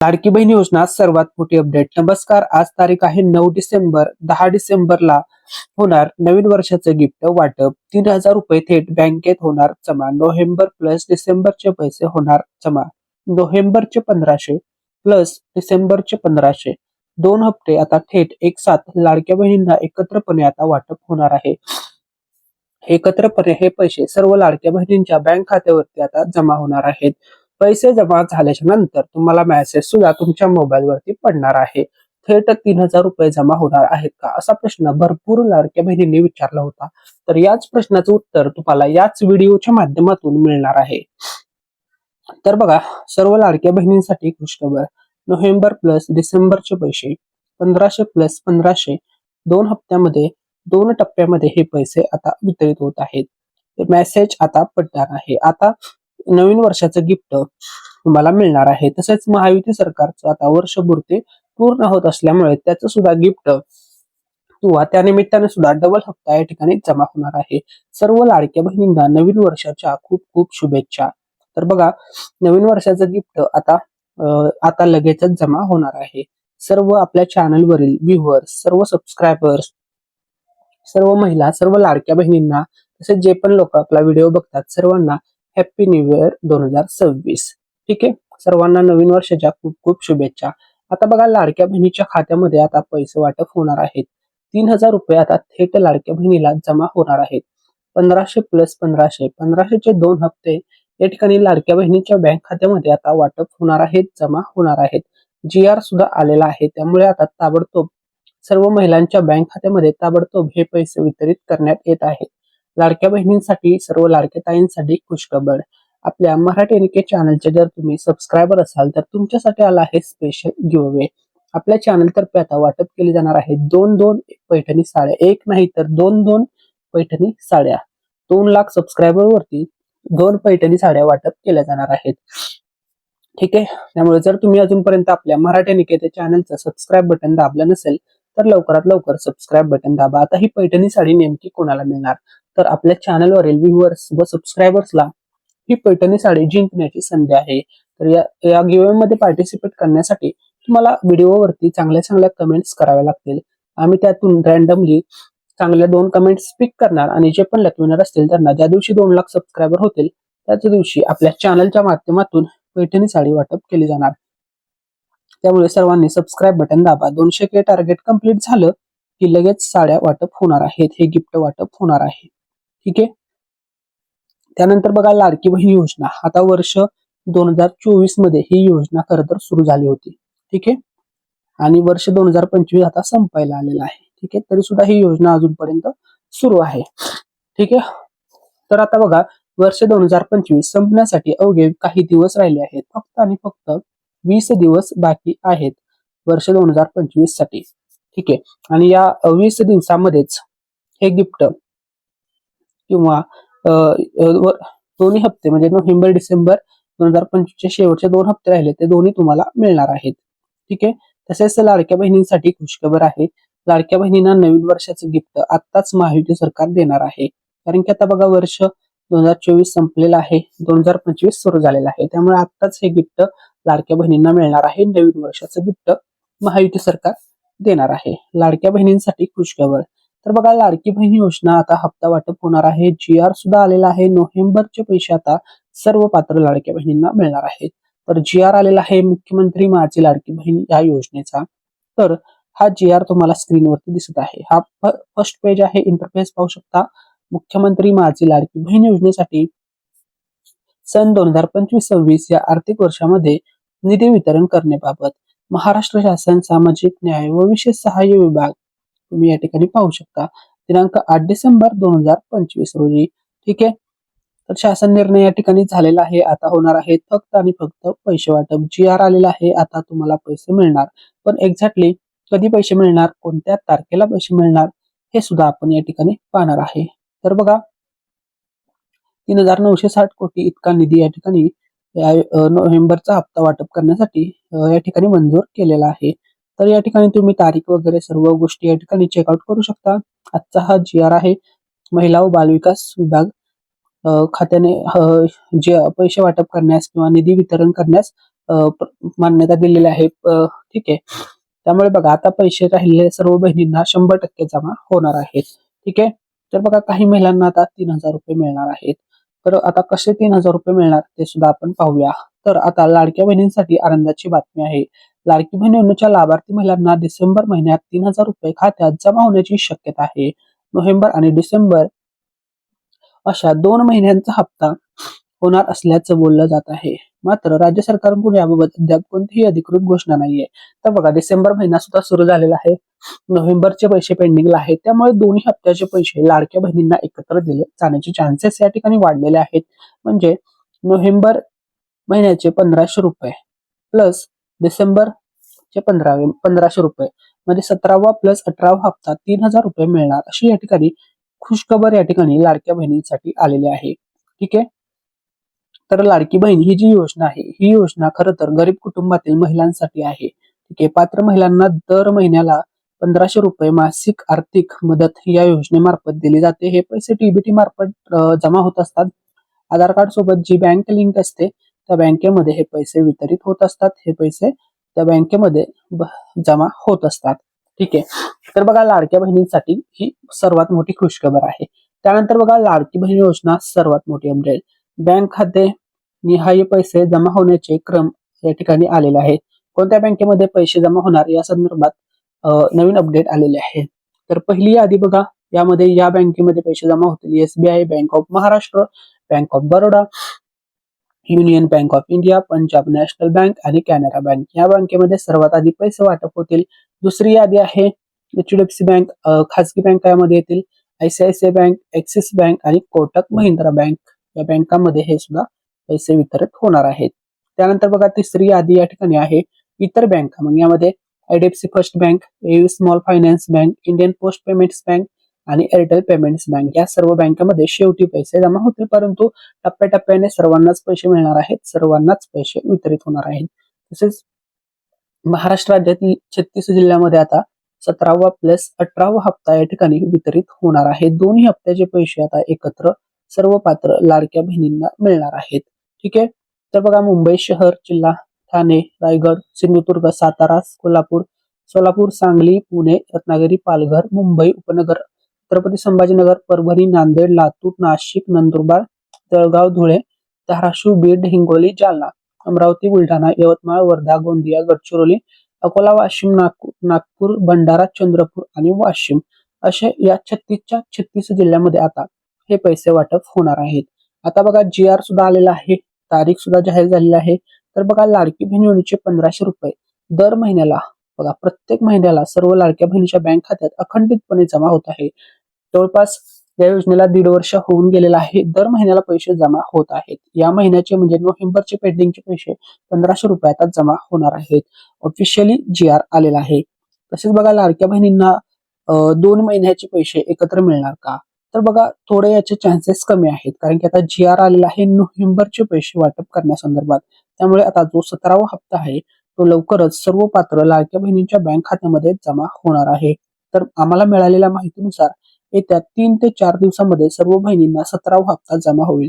लाडकी बहीण योजना सर्वात मोठी अपडेट. नमस्कार, आज तारीख आहे 9 डिसेंबर. 10 डिसेंबरला होणार नवीन वर्षाचं गिफ्ट वाटप. 3,000 रुपये थेट बँकेत होणार जमा. नोव्हेंबर प्लस डिसेंबरचे पैसे होणार जमा. नोव्हेंबरचे 1,500 प्लस डिसेंबरचे 1,500, 2 हप्ते आता थेट एक साथ लाडक्या बहिणींना एकत्रपणे आता वाटप होणार आहे. एकत्रपणे हे पैसे सर्व लाडक्या बहिणींच्या बँक खात्यावरती आता जमा होणार आहेत. पैसे जमा झाल्याच्या नंतर तुम्हाला मेसेज सुद्धा तुमच्या मोबाईलवरती पडणार आहे. थेट 3,000 रुपये जमा होणार आहेत का, असा प्रश्न भरपूर लाडक्या बहिणींनी विचारला होता. तर याच प्रश्नाचं उत्तर तुम्हाला याच व्हिडिओच्या माध्यमातून मिळणार आहे. तर बघा, सर्व लाडक्या बहिणींसाठी खुशखबर. नोव्हेंबर प्लस डिसेंबरचे पैसे 1,500 प्लस 1,500, 2 हप्त्यामध्ये 2 टप्प्यामध्ये हे पैसे आता वितरित होत आहेत. मेसेज आता पडणार आहे. आता नवीन वर्षाचं गिफ्ट तुम्हाला मिळणार आहे. तसेच महायुती सरकारचं आता वर्षपूर्ती पूर्ण होत असल्यामुळे त्याचं सुद्धा गिफ्ट किंवा त्यानिमित्ताने सुद्धा डबल हप्ता या ठिकाणी जमा होणार आहे. सर्व लाडक्या बहिणींना नवीन वर्षाच्या खूप खूप शुभेच्छा. तर बघा, नवीन वर्षाचं गिफ्ट आता लगेचच जमा होणार आहे. सर्व आपल्या चॅनलवरील व्ह्यूअर्स, सर्व सबस्क्रायबर्स, सर्व महिला, सर्व लाडक्या बहिणींना, तसेच जे पण लोक आपला व्हिडिओ बघतात सर्वांना हॅपी न्यू इयर 2026. ठीक आहे, सर्वांना नवीन वर्षाच्या खूप खूप शुभेच्छा. आता बघा, लाडक्या बहिणीच्या खात्यामध्ये आता पैसे वाटप होणार आहेत. 3,000 रुपये आता थेट लाडक्या बहिणीला जमा होणार आहेत. 1,500 प्लस 1,500, 1,500चे 2 हप्ते या ठिकाणी लाडक्या बहिणीच्या बँक खात्यामध्ये आता वाटप होणार आहेत, जमा होणार आहेत. GR सुद्धा आलेला आहे, त्यामुळे आता ताबडतोब सर्व महिलांच्या बँक खात्यामध्ये ताबडतोब हे पैसे वितरित करण्यात येत आहेत. लाडक्या बहिणींसाठी, सर्व लाडक्या ताईंसाठी खुशखबर. आपल्या मराठी एनके चॅनलचे जर तुम्ही सबस्क्रायबर असाल तर तुमच्यासाठी आला आहे स्पेशल गिव्हअवे. आपल्या चॅनल तर्फे आता वाटप केली जाणार आहे 2 पैठणी साड्या, एक नाही तर 2 पैठणी साड्या. 2 लाख सबस्क्रायबर वरती 2 पैठणी साड्या वाटप केल्या जाणार आहेत. ठीक आहे, त्यामुळे जर तुम्ही अजूनपर्यंत आपल्या मराठी एनके चॅनलचं सबस्क्राईब बटन दाबलं नसेल तर लवकरात लवकर सबस्क्राईब बटन दाबा. आता ही पैठणी साडी नेमकी कोणाला मिळणार, तर आपल्या चॅनलवरील व्ह्यूअर्स व सबस्क्रायबर्सला ही पैठणी साडी जिंकण्याची संधी आहे. तर या गिव्हअवे मध्ये पार्टिसिपेट करण्यासाठी तुम्हाला व्हिडिओवरती चांगल्या चांगल्या कमेंट्स कराव्या लागतील. आम्ही त्यातून रॅन्डमली चांगल्या 2 कमेंट्स पिक करणार आणि जे पण लकी विनर असतील त्यांना ज्या दिवशी 2 लाख सबस्क्रायबर होतील त्याच दिवशी आपल्या चॅनलच्या माध्यमातून पैठणी साडी वाटप केली जाणार. त्यामुळे सर्वांनी सबस्क्राईब बटन दाबा. 200K टार्गेट कंप्लीट झालं की लगेच साड्या वाटप होणार आहेत, हे गिफ्ट वाटप होणार आहे. ठीक आहे, त्यानंतर बघा, लाडकी बहीण योजना आता वर्ष 2024 मध्ये ही योजना खरं तर सुरू झाली होती. ठीक आहे, आणि वर्ष 2025 आता संपायला आलेलं आहे. ठीक आहे, तरी सुद्धा ही योजना अजूनपर्यंत सुरू आहे. ठीक आहे, तर आता बघा, वर्ष 2025 संपण्यासाठी अवघे काही दिवस राहिले आहेत. फक्त आणि फक्त 20 दिवस बाकी आहेत वर्ष 2025 साठी. ठीक आहे, आणि या 20 दिवसामध्येच हे गिफ्ट किंवा दोन्ही हप्ते म्हणजे नोव्हेंबर डिसेंबर 2025 चे शेवटचे 2 हप्ते राहिले ते दोन्ही तुम्हाला मिळणार आहेत. ठीक आहे, तसेच लाडक्या बहिणींसाठी खुशखबर आहे. लाडक्या बहिणींना नवीन वर्षाचं गिफ्ट आत्ताच महायुती सरकार देणार आहे. कारण की आता बघा, वर्ष 2024 संपलेलं आहे, 2025 सुरू झालेलं आहे. त्यामुळे आत्ताच हे गिफ्ट लाडक्या बहिणींना मिळणार आहे. नवीन वर्षाचं गिफ्ट महायुती सरकार देणार आहे. लाडक्या बहिणींसाठी खुशखबर. तर बघा, लाडकी बहीण योजना आता हप्ता वाटप होणार आहे. GR सुद्धा आलेला आहे. नोव्हेंबरचे पैसे आता सर्व पात्र लाडक्या बहिणींना मिळणार आहेत. तर GR आलेला आहे मुख्यमंत्री माझी लाडकी बहीण या योजनेचा. तर हा GR तुम्हाला स्क्रीनवरती दिसत आहे. हा फर्स्ट पेज आहे, इंटरफेस पाहू शकता. मुख्यमंत्री माझी लाडकी बहीण योजनेसाठी सन 2025-26 या आर्थिक वर्षामध्ये निधी वितरण करण्याबाबत महाराष्ट्र शासन सामाजिक न्याय व विशेष सहाय्य विभाग तुम्ही या ठिकाणी पाहू शकता. दिनांक 8 डिसेंबर 2025 रोजी. ठीक आहे, तर शासन निर्णय या ठिकाणी झालेला आहे. आता होणार आहे फक्त आणि फक्त पैसे वाटप. GR आलेला आहे, आता तुम्हाला पैसे मिळणार. पण एक्झॅक्टली कधी पैसे मिळणार, कोणत्या तारखेला पैसे मिळणार, हे सुद्धा आपण या ठिकाणी पाहणार आहे. तर बघा, 3,960 कोटी इतका निधी या ठिकाणी नोव्हेंबरचा हप्ता वाटप करण्यासाठी या ठिकाणी मंजूर केलेला आहे. तर या ठिकाणी तुम्ही तारीख वगैरे सर्व गोष्टी या ठिकाणी चेकआउट करू शकता. आजचा हा GR आहे. महिला व बालविकास विभाग खात्याने जे पैसे वाटप करण्यास किंवा निधी वितरण करण्यास मान्यता दिलेली आहे. ठीक आहे. त्यामुळे बघा आता पैसे राहिले सर्व बहिणींना 100% जमा होणार आहेत. ठीक आहे. तर बघा काही महिलांना आता 3,000 रुपये मिळणार आहेत. तर आता कसे 3,000 रुपये मिळणार ते सुद्धा आपण पाहूया. तर आता लाडक्या बहिणींसाठी आनंदाची बातमी आहे. लाडकी बहीण योजनेच्या लाभार्थी महिलांना डिसेंबर महिन्यात 3,000 रुपये खात्यात जमा होण्याची शक्यता आहे. नोव्हेंबर आणि डिसेंबर अशा 2 महिन्यांचा हप्ता होणार असल्याचं बोललं जात आहे. मात्र राज्य सरकारकडून याबाबत अद्याप कोणतीही अधिकृत घोषणा नाहीये. तर बघा डिसेंबर महिना सुद्धा सुरू झालेला आहे. नोव्हेंबरचे पैसे पेंडिंगला आहेत. त्यामुळे दोन्ही हप्त्याचे पैसे लाडक्या बहिणींना एकत्र दिले जाण्याचे चान्सेस या ठिकाणी वाढलेले आहेत. म्हणजे नोव्हेंबर महिन्याचे 1,500 रुपये प्लस डिसेंबरचे 1,500 रुपये म्हणजे 17वा प्लस 18वा हप्ता 3,000 रुपये मिळणार अशी या ठिकाणी खुशखबर या ठिकाणी लाडक्या बहिणींसाठी आलेली आहे. ठीक आहे. तर लाडकी बहीण ही जी योजना आहे ही योजना खरं तर गरीब कुटुंबातील महिलांसाठी आहे. ठीक आहे. पात्र महिलांना दर महिन्याला 1,500 रुपये मासिक आर्थिक मदत या योजनेमार्फत दिली जाते. हे पैसे टीबीटी मार्फत जमा होत असतात. आधार कार्ड सोबत जी बँक लिंक असते त्या बँकेमध्ये हे पैसे वितरित होत असतात. हे पैसे त्या बँकेमध्ये जमा होत असतात. ठीक आहे. तर बघा लाडक्या बहिणींसाठी ही सर्वात मोठी खुशखबर आहे. त्यानंतर बघा लाडकी बहीण योजना सर्वात मोठी अपडेट. बँक खाते निहाय पैसे जमा होण्याचे क्रम या ठिकाणी आलेले आहे. कोणत्या बँकेमध्ये पैसे जमा होणार या संदर्भात नवीन अपडेट आलेले आहे. तर पहिली यादी बघा. यामध्ये या बँकेमध्ये पैसे जमा होतील. SBI, bank of Maharashtra, bank of Baroda, union bank of India, Punjab national bank आणि कॅनरा बँक या बँकेमध्ये सर्वात आधी पैसे वाटप होतील. दुसरी यादी आहे HDFC बँक, खासगी बँक यामध्ये येतील. ICICI बँक, ऍक्सिस बँक आणि कोटक महिंद्रा बँक या बँकांमध्ये हे सुद्धा पैसे वितरित होणार आहेत. त्यानंतर बघा तिसरी यादी या ठिकाणी आहे इतर बँका. मग यामध्ये IDFC first bank, AU small finance bank, Indian post payments bank आणि एअरटेल पेमेंट्स बँक या सर्व बँकांमध्ये शेवटी पैसे जमा होतील. परंतु टप्प्याटप्प्याने सर्वांनाच पैसे मिळणार आहेत. सर्वांनाच पैसे वितरित होणार आहेत. तसेच महाराष्ट्र राज्यातील 36 जिल्ह्यामध्ये आता 17वा प्लस 18वा हप्ता या ठिकाणी वितरित होणार आहे. दोन्ही हप्त्याचे पैसे आता एकत्र सर्व पात्र लाडक्या बहिणींना मिळणार आहेत. ठीक आहे. तर बघा मुंबई शहर, जिल्हा, ठाणे, रायगड, सिंधुदुर्ग, सातारा, कोल्हापूर, सोलापूर, सांगली, पुणे, रत्नागिरी, पालघर, मुंबई उपनगर, छत्रपती संभाजीनगर, परभणी, नांदेड, लातूर, नाशिक, नंदुरबार, जळगाव, धुळे, धाराशिव, बीड, हिंगोली, जालना, अमरावती, बुलढाणा, यवतमाळ, वर्धा, गोंदिया, गडचिरोली, अकोला, वाशिम, नागपूर, भंडारा, चंद्रपूर आणि वाशिम असे या 36च्या 36 जिल्ह्यामध्ये आता हे पैसे वाटप होणार आहेत. आता बघा GR सुद्धा आलेला आहे. तारीख सुद्धा जाहीर झालेली आहे. तर बघा लाडकी बहीण योजनेचे 1,500 रुपये दर महिन्याला बघा प्रत्येक महिन्याला सर्व लाडक्या बहिणीच्या बँक खात्यात अखंडितपणे जमा होत आहे. जवळपास या योजनेला 1.5 वर्ष होऊन गेलेला आहे. दर महिन्याला पैसे जमा होत आहेत. या महिन्याचे म्हणजे नोव्हेंबरचे पेंडिंगचे पैसे 1,500 रुपये आता जमा होणार आहेत. ऑफिशियली GR आलेला आहे. तसेच बघा लाडक्या बहिणींना 2 महिन्याचे पैसे एकत्र मिळणार का? तर बघा थोडे याचे चान्सेस कमी आहेत. कारण की आता GR आलेला आहे नोव्हेंबरचे पैसे वाटप करण्यासंदर्भात. त्यामुळे आता जो 17वा हप्ता आहे तो लवकरच सर्व पात्र लाडक्या बहिणींच्या बँक खात्यामध्ये जमा होणार आहे. तर आम्हाला मिळालेल्या माहितीनुसार येत्या 3 ते 4 दिवसामध्ये सर्व बहिणींना 17वा हप्ता जमा होईल.